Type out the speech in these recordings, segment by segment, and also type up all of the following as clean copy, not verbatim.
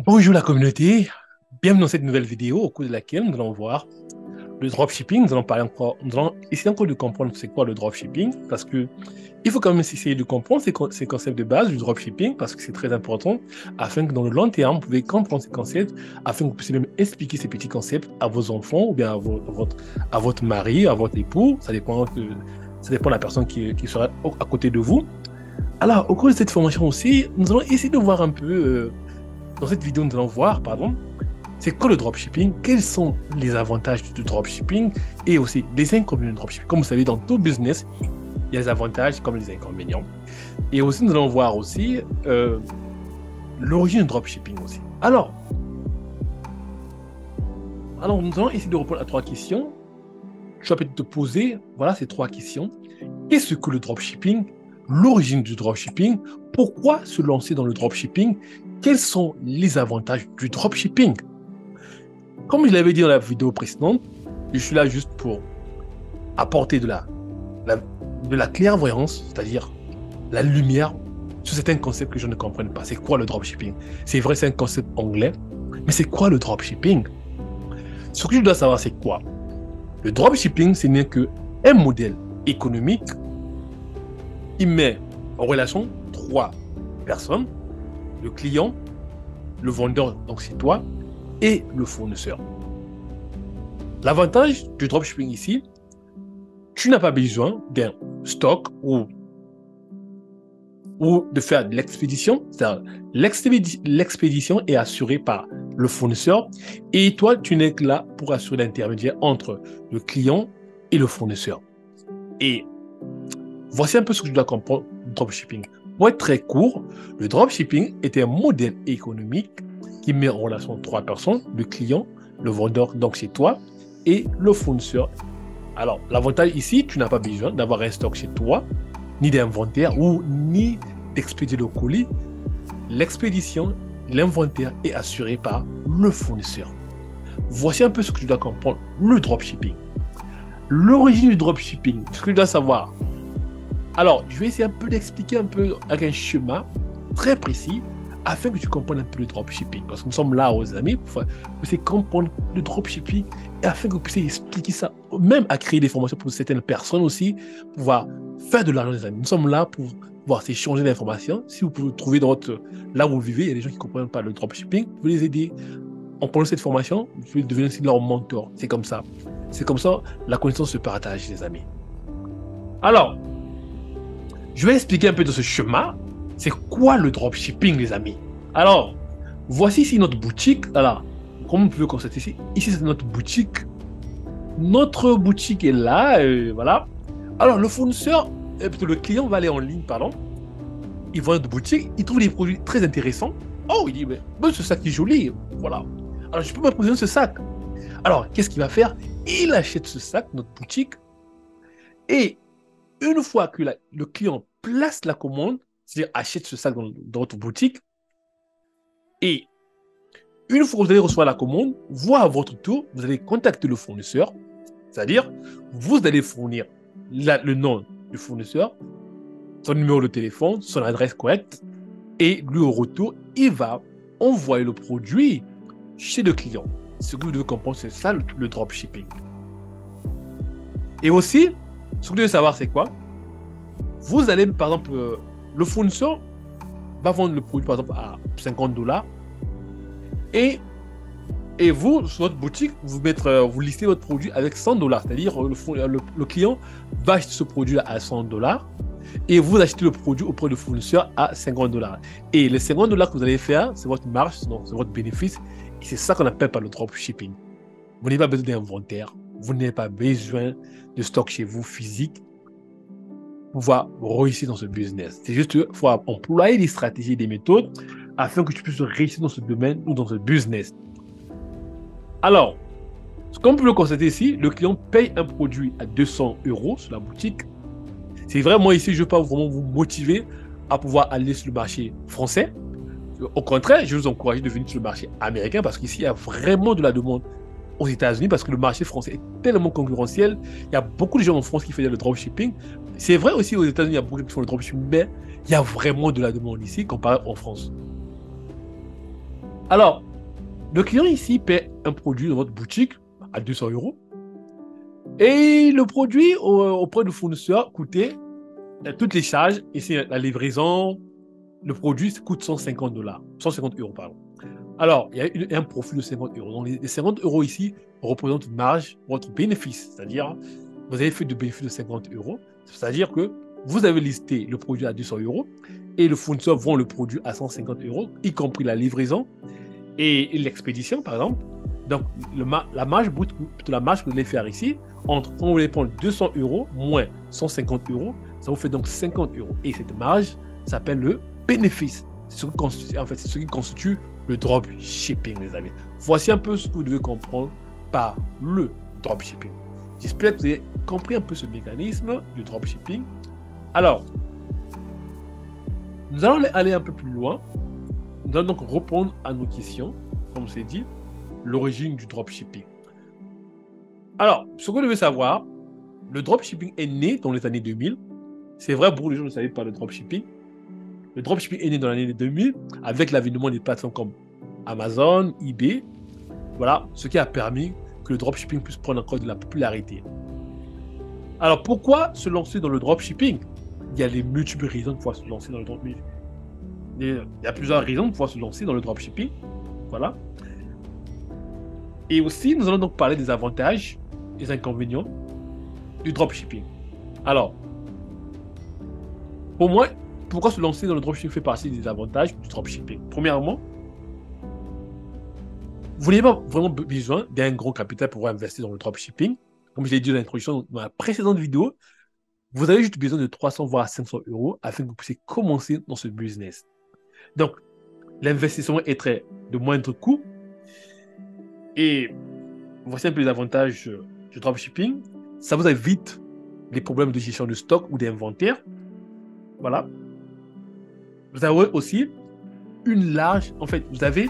Bonjour la communauté, bienvenue dans cette nouvelle vidéo au cours de laquelle nous allons voir le dropshipping. Nous allons parler encore, nous allons essayer encore de comprendre c'est quoi le dropshipping parce que il faut quand même essayer de comprendre ces concepts de base du dropshipping parce que c'est très important afin que dans le long terme, vous pouvez comprendre ces concepts afin que vous puissiez même expliquer ces petits concepts à vos enfants ou bien à votre mari, à votre époux. Ça dépend de la personne qui sera à côté de vous. Alors, au cours de cette formation aussi, nous allons essayer de voir un peu dans cette vidéo, nous allons voir, c'est quoi le dropshipping, quels sont les avantages du dropshipping et aussi les inconvénients du dropshipping. Comme vous savez, dans tout business, il y a les avantages comme les inconvénients. Et aussi, nous allons voir aussi l'origine du dropshipping aussi. Alors, nous allons essayer de répondre à 3 questions. Je vais peut-être te poser, voilà, ces 3 questions. Qu'est-ce que le dropshipping? L'origine du dropshipping? Pourquoi se lancer dans le dropshipping? Quels sont les avantages du dropshipping? Comme je l'avais dit dans la vidéo précédente, je suis là juste pour apporter de la clairvoyance, c'est-à-dire la lumière sur certains concepts que je ne comprends pas. C'est quoi le dropshipping? C'est vrai, c'est un concept anglais, mais c'est quoi le dropshipping? Ce que je dois savoir, c'est quoi? Le dropshipping, ce n'est qu'un modèle économique qui met en relation 3 personnes, le client, le vendeur, donc c'est toi, et le fournisseur. L'avantage du dropshipping ici, tu n'as pas besoin d'un stock ou de faire de l'expédition. L'expédition est assurée par le fournisseur et toi, tu n'es que là pour assurer l'intermédiaire entre le client et le fournisseur. Et voici un peu ce que je dois comprendre du dropshipping. Pour être très court, le dropshipping est un modèle économique qui met en relation 3 personnes, le client, le vendeur, donc c'est toi, et le fournisseur. Alors, l'avantage ici, tu n'as pas besoin d'avoir un stock chez toi, ni d'inventaire, ni d'expédier le colis. L'expédition, l'inventaire est assuré par le fournisseur. Voici un peu ce que tu dois comprendre, le dropshipping. L'origine du dropshipping, ce que tu dois savoir. Alors, je vais essayer un peu d'expliquer un peu avec un schéma très précis afin que tu comprennes un peu le dropshipping. Parce que nous sommes là, aux amis, pour essayer de comprendre le dropshipping et afin que vous puissiez expliquer ça, même à créer des formations pour certaines personnes aussi, pour pouvoir faire de l'argent, les amis. Nous sommes là pour pouvoir s'échanger d'informations. Si vous pouvez trouver là où vous vivez, il y a des gens qui ne comprennent pas le dropshipping, vous pouvez les aider. En prenant cette formation, vous pouvez devenir aussi leur mentor. C'est comme ça. C'est comme ça, la connaissance se partage, les amis. Alors, je vais expliquer un peu de ce chemin. C'est quoi le dropshipping, les amis? Alors, voici ici notre boutique. Alors, comme vous pouvez constater ici c'est notre boutique. Notre boutique est là, voilà. Alors, le fournisseur, plutôt le client va aller en ligne, pardon. Il voit notre boutique, il trouve des produits très intéressants. Oh, il dit, mais ce sac est joli, voilà. Alors, je peux m'approvisionner ce sac. Alors, qu'est-ce qu'il va faire? Il achète ce sac, notre boutique, et une fois que le client place la commande, c'est-à-dire achète ce sac dans votre boutique, et une fois que vous allez recevoir la commande, vous, à votre tour, vous allez contacter le fournisseur, c'est-à-dire vous allez fournir le nom du fournisseur, son numéro de téléphone, son adresse correcte, et lui, au retour, il va envoyer le produit chez le client. Ce que vous devez comprendre, c'est ça le dropshipping. Et aussi, ce que vous devez savoir, c'est quoi? Vous allez, par exemple, le fournisseur va vendre le produit, par exemple, à $50. Et vous, sur votre boutique, vous listez votre produit avec $100. C'est-à-dire, le client va acheter ce produit à $100 et vous achetez le produit auprès du fournisseur à $50. Et les $50 que vous allez faire, c'est votre marge, donc c'est votre bénéfice. Et c'est ça qu'on appelle par le dropshipping. Vous n'avez pas besoin d'inventaire. Vous n'avez pas besoin de stock chez vous physique pour pouvoir réussir dans ce business. C'est juste qu'il faut employer des stratégies et des méthodes afin que tu puisses réussir dans ce domaine ou dans ce business. Alors, comme vous pouvez le constater ici, le client paye un produit à 200 € sur la boutique. C'est vraiment ici, je ne veux pas vraiment vous motiver à pouvoir aller sur le marché français. Au contraire, je vous encourage de venir sur le marché américain parce qu'ici, il y a vraiment de la demande aux États-Unis parce que le marché français est tellement concurrentiel. Il y a beaucoup de gens en France qui font le dropshipping. C'est vrai aussi aux États-Unis, il y a beaucoup de gens qui font le dropshipping, mais il y a vraiment de la demande ici comparé en France. Alors, le client ici paie un produit dans votre boutique à 200 euros. Et le produit auprès du fournisseur coûtait toutes les charges, ici la livraison, le produit coûte 150 $, 150 euros, pardon. Alors, il y a un profit de 50 euros. Donc, les 50 euros ici représentent une marge, votre bénéfice. C'est-à-dire, vous avez fait de bénéfice de 50 euros. C'est-à-dire que vous avez listé le produit à 200 euros et le fournisseur vend le produit à 150 euros, y compris la livraison et l'expédition, par exemple. Donc, la marge brute, la marge que vous allez faire ici, quand vous allez prendre 200 euros moins 150 euros, ça vous fait donc 50 euros. Et cette marge s'appelle le bénéfice. C'est ce qui constitue le dropshipping, les amis. Voici un peu ce que vous devez comprendre par le dropshipping. J'espère que vous avez compris un peu ce mécanisme du dropshipping. Alors, nous allons aller un peu plus loin. Nous allons donc répondre à nos questions, comme c'est dit, l'origine du dropshipping. Alors, ce que vous devez savoir, le dropshipping est né dans les années 2000. C'est vrai, beaucoup de gens ne savaient pas le dropshipping. Le dropshipping est né dans l'année 2000 avec l'avènement des plateformes comme Amazon, eBay. Voilà, ce qui a permis que le dropshipping puisse prendre encore de la popularité. Alors, pourquoi se lancer dans le dropshipping? Il y a les multiples raisons de pouvoir se lancer dans le dropshipping. Il y a plusieurs raisons de pouvoir se lancer dans le dropshipping. Voilà. Et aussi, nous allons donc parler des avantages et des inconvénients du dropshipping. Alors, pour moi, pourquoi se lancer dans le dropshipping fait partie des avantages du dropshipping? Premièrement, vous n'avez pas vraiment besoin d'un grand capital pour investir dans le dropshipping. Comme je l'ai dit dans l'introduction dans la précédente vidéo, vous avez juste besoin de 300 voire 500 euros afin que vous puissiez commencer dans ce business. Donc, l'investissement est de moindre coût. Et voici un peu les avantages du dropshipping. Ça vous évite les problèmes de gestion de stock ou d'inventaire. Voilà. Vous avez aussi vous avez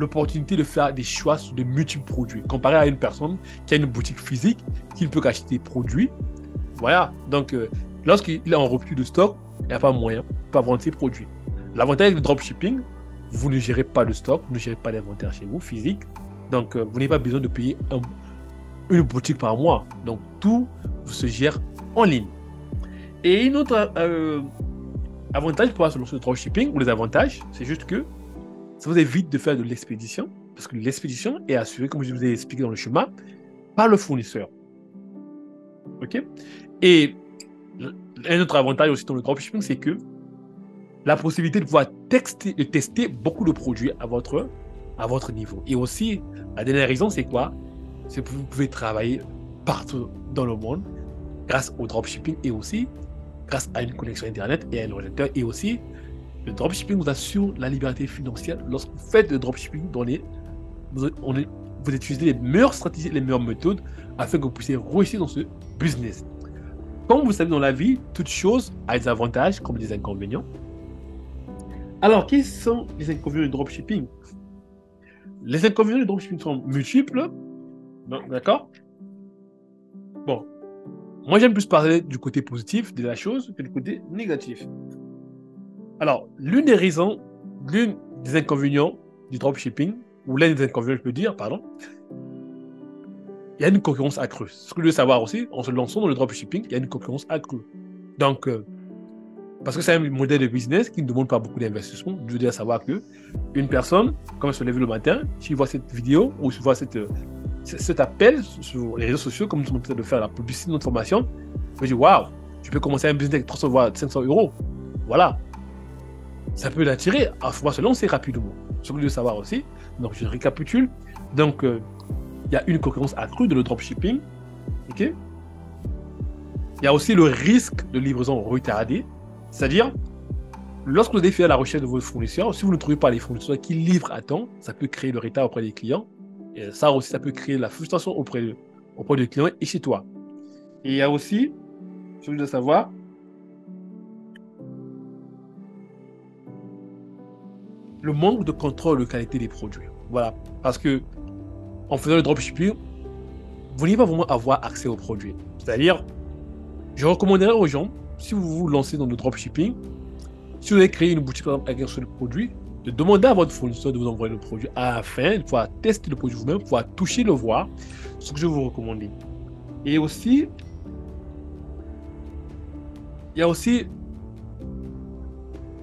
l'opportunité de faire des choix sur de multiples produits, comparé à une personne qui a une boutique physique, qui ne peut qu'acheter des produits. Voilà. Donc, lorsqu'il est en rupture de stock, il n'y a pas moyen de pas vendre ses produits. L'avantage du dropshipping, vous ne gérez pas de stock, vous ne gérez pas d'inventaire chez vous, physique. Donc, vous n'avez pas besoin de payer une boutique par mois. Donc, tout se gère en ligne. Et une autre avantage pour se lancer dans le dropshipping, ou les avantages, c'est juste que ça vous évite de faire de l'expédition, parce que l'expédition est assurée, comme je vous ai expliqué dans le schéma, par le fournisseur. OK? Et un autre avantage aussi dans le dropshipping, c'est que la possibilité de pouvoir tester beaucoup de produits à votre niveau. Et aussi, la dernière raison, c'est quoi? C'est que vous pouvez travailler partout dans le monde grâce au dropshipping et aussi grâce à une connexion Internet et à un ordinateur. Et aussi, le dropshipping vous assure la liberté financière lorsque vous faites le dropshipping. Vous utilisez les meilleures stratégies, les meilleures méthodes afin que vous puissiez réussir dans ce business. Comme vous savez, dans la vie, toute chose a des avantages comme des inconvénients. Alors, quels sont les inconvénients du dropshipping? Les inconvénients du dropshipping sont multiples. D'accord? Bon. Moi, j'aime plus parler du côté positif de la chose que du côté négatif. Alors, l'une des inconvénients du dropshipping, ou l'un des inconvénients, je peux dire, pardon, il y a une concurrence accrue. Ce que je veux savoir aussi, en se lançant dans le dropshipping, il y a une concurrence accrue. Donc, parce que c'est un modèle de business qui ne demande pas beaucoup d'investissement. Je veux dire savoir que une personne, quand elle se lève le matin, s'il voit cette vidéo ou s'il voit cet appel sur les réseaux sociaux, comme nous sommes en train de faire la publicité de notre formation, je dis waouh, je peux commencer un business avec 300 voire 500 euros. Voilà. Ça peut l'attirer à pouvoir se lancer rapidement. Ce que je veux savoir aussi. Donc, je récapitule. Donc, il y a une concurrence accrue de le dropshipping. OK? Il y a aussi le risque de livraison retardée. C'est-à-dire, lorsque vous allez faire la recherche de vos fournisseurs, si vous ne trouvez pas les fournisseurs qui livrent à temps, ça peut créer le retard auprès des clients. Et ça aussi, ça peut créer la frustration auprès des clients et chez toi. Et il y a aussi, je veux savoir, le manque de contrôle de qualité des produits. Voilà. Parce que, en faisant le dropshipping, vous n'allez pas vraiment avoir accès aux produits. C'est-à-dire, je recommanderais aux gens, si vous vous lancez dans le dropshipping, si vous avez créé une boutique avec un seul produit, de demander à votre fournisseur de vous envoyer le produit afin de pouvoir tester le produit vous-même, pouvoir toucher, le voir, ce que je vous recommande. Et aussi, il y a aussi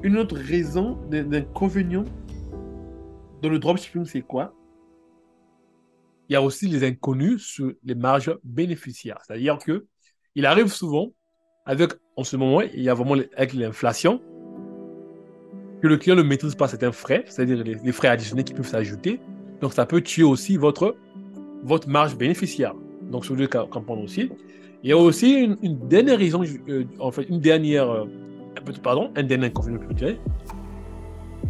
une autre raison d'inconvénient dans le dropshipping, c'est quoi? Il y a aussi les inconnus sur les marges bénéficiaires. C'est-à-dire que il arrive souvent, en ce moment, il y a vraiment avec l'inflation, que le client ne maîtrise pas certains frais, c'est-à-dire les frais additionnels qui peuvent s'ajouter. Donc, ça peut tuer aussi votre marge bénéficiaire. Donc, sur le comprendre aussi. Il y a aussi une dernière raison, en fait, un dernier inconvénient, je dirais.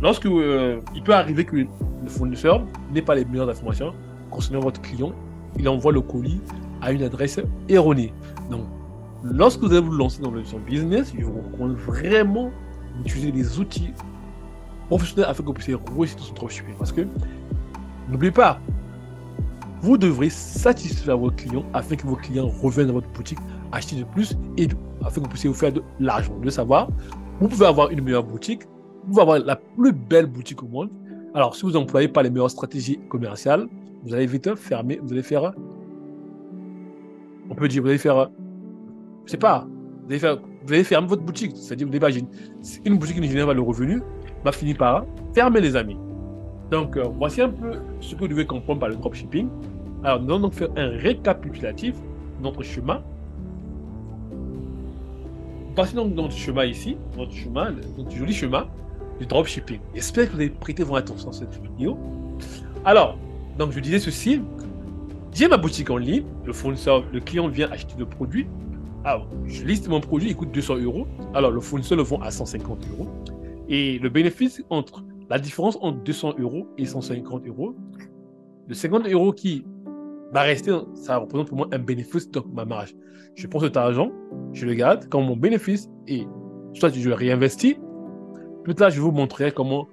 Lorsque il peut arriver que le fournisseur n'ait pas les meilleures informations concernant votre client, il envoie le colis à une adresse erronée. Donc, lorsque vous allez vous lancer dans son business, je vous recommande vraiment d'utiliser des outils professionnels afin que vous puissiez réussir dans son dropshipping. Parce que, n'oubliez pas, vous devrez satisfaire vos clients afin que vos clients reviennent dans votre boutique, acheter de plus et afin que vous puissiez vous faire de l'argent. De savoir, vous pouvez avoir une meilleure boutique, vous pouvez avoir la plus belle boutique au monde. Alors, si vous n'employez pas les meilleures stratégies commerciales, vous allez vite fermer, vous allez faire, on peut dire, vous allez faire, je sais pas, vous allez fermer votre boutique. C'est-à-dire, vous imaginez, une boutique qui ne génère pas le revenu va finir par fermer, les amis. Donc, voici un peu ce que vous devez comprendre par le dropshipping. Alors, nous allons donc faire un récapitulatif de notre chemin. Passez donc dans notre chemin ici, notre joli chemin du dropshipping. J'espère que vous avez prêté votre attention à cette vidéo. Alors, donc je disais ceci, j'ai ma boutique en ligne, le client vient acheter le produit. Alors, je liste mon produit, il coûte 200 €. Alors, le fournisseur le vend à 150 €. Et le bénéfice la différence entre 200 € et 150 €, le 50 € qui va rester, ça représente pour moi un bénéfice dans ma marge. Je prends cet argent, je le garde comme mon bénéfice et soit je le réinvestis. Plus tard, je vous montrerai comment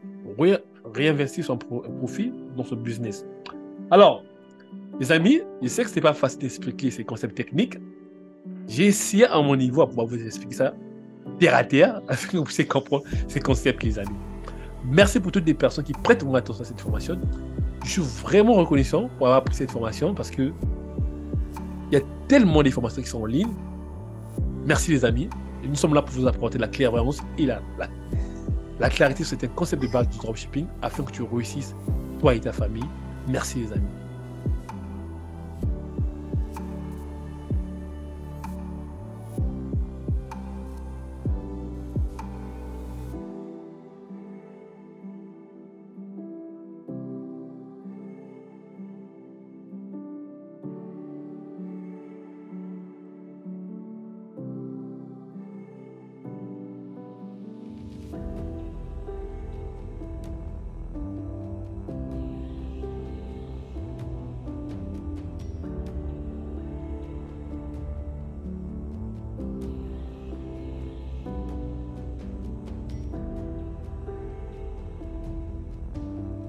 réinvestir son profit dans ce business. Alors, les amis, je sais que ce n'est pas facile d'expliquer ces concepts techniques. J'ai essayé à mon niveau à pouvoir vous expliquer ça terre à terre afin que vous puissiez comprendre ces concepts, les amis. Merci pour toutes les personnes qui prêtent mon attention à cette formation. Je suis vraiment reconnaissant pour avoir pris cette formation parce que il y a tellement d'informations qui sont en ligne. Merci les amis. Et nous sommes là pour vous apporter la clairvoyance et la clarité sur certains concepts de base du dropshipping afin que tu réussisses, toi et ta famille. Merci les amis.